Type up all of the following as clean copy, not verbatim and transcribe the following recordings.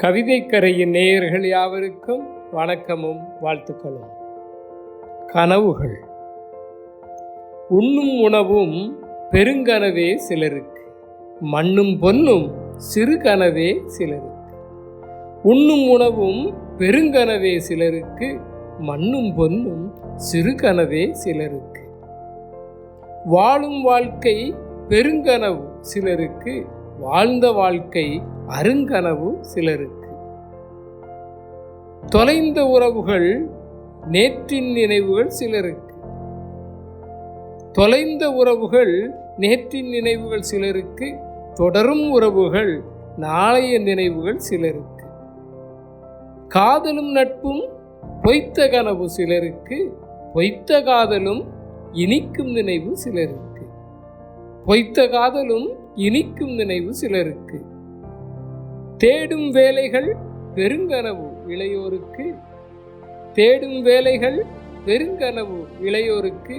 கவிதைக்கரையின் நேயர்கள் யாவருக்கும் வணக்கமும் வாழ்த்துக்களும். கனவுகள். உண்ணும் உணவும் பெருங்கனவே சிலருக்கு, மண்ணும் பொன்னும் சிறு கனவே சிலருக்கு. உண்ணும் உணவும் பெருங்கனவே சிலருக்கு, மண்ணும் பொன்னும் சிறு கனவே சிலருக்கு. வாழும் வாழ்க்கை பெருங்கனவு சிலருக்கு, வாழ்ந்த வாழ்க்கை அருங்கனவு சிலருக்கு. தொலைந்த உறவுகள் நேற்றின் நினைவுகள் சிலருக்கு, தொலைந்த உறவுகள் நேற்றின் நினைவுகள் சிலருக்கு, தொடரும் உறவுகள் நாளைய நினைவுகள் சிலருக்கு. காதலும் நட்பும் பொய்த்த கனவு சிலருக்கு, பொய்த்த காதலும் இனிக்கும் நினைவு சிலருக்கு. பொய்த்த காதலும் இனிக்கும் நினைவு சிலருக்கு. தேடும் வேலைகள் பெருங்கனவு இளையோருக்கு, தேடும் வேலைகள் பெருங்கனவு இளையோருக்கு,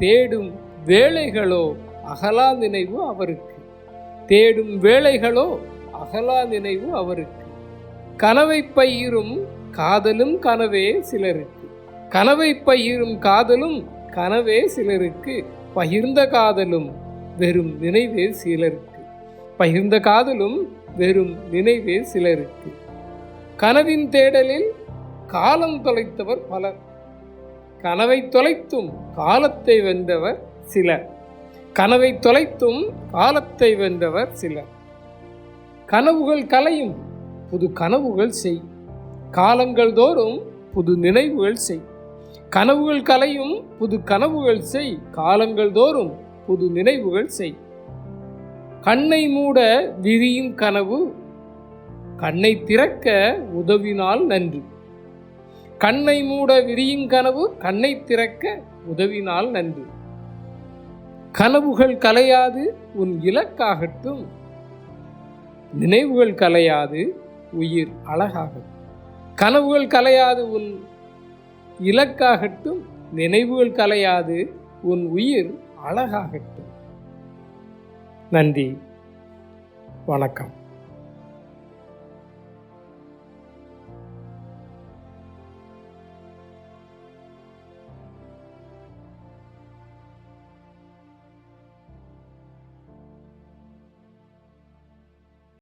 தேடும் வேலைகளோ அகலா நினைவு அவருக்கு, தேடும் வேலைகளோ அகலா நினைவு அவருக்கு. கனவை பயிரும் காதலும் கனவே சிலருக்கு, கனவை பயிரும் காதலும் கனவே சிலருக்கு, பகிர்ந்த காதலும் வெறும் நினைவே சிலருக்கு, பகிர்ந்த காதலும் வெறும் நினைவே சிலருக்கு. கனவின் தேடலில் காலம் தொலைத்தவர் பலர், கனவை தொலைத்தும் காலத்தை வென்றவர் சிலர், கனவை தொலைத்தும் காலத்தை வென்றவர் சிலர். கனவுகள் கலையும் புது கனவுகள் செய், காலங்கள் தோறும் புது நினைவுகள் செய். கனவுகள் கலையும் புது கனவுகள் செய், காலங்கள் தோறும் புது நினைவுகள் செய். கண்ணை மூட விரியும் கனவு, கண்ணை திறக்க உதவினால் நன்று. கண்ணை மூட விரியும் கனவு, கண்ணை திறக்க உதவினால் நன்று. கனவுகள் கலையாது உன் இலக்காகட்டும், நினைவுகள் கலையாது உயிர் அழகாகட்டும். கனவுகள் கலையாது உன் இலக்காகட்டும், நினைவுகள் கலையாது உன் உயிர் அழகாகட்டும். நன்றி, வணக்கம்.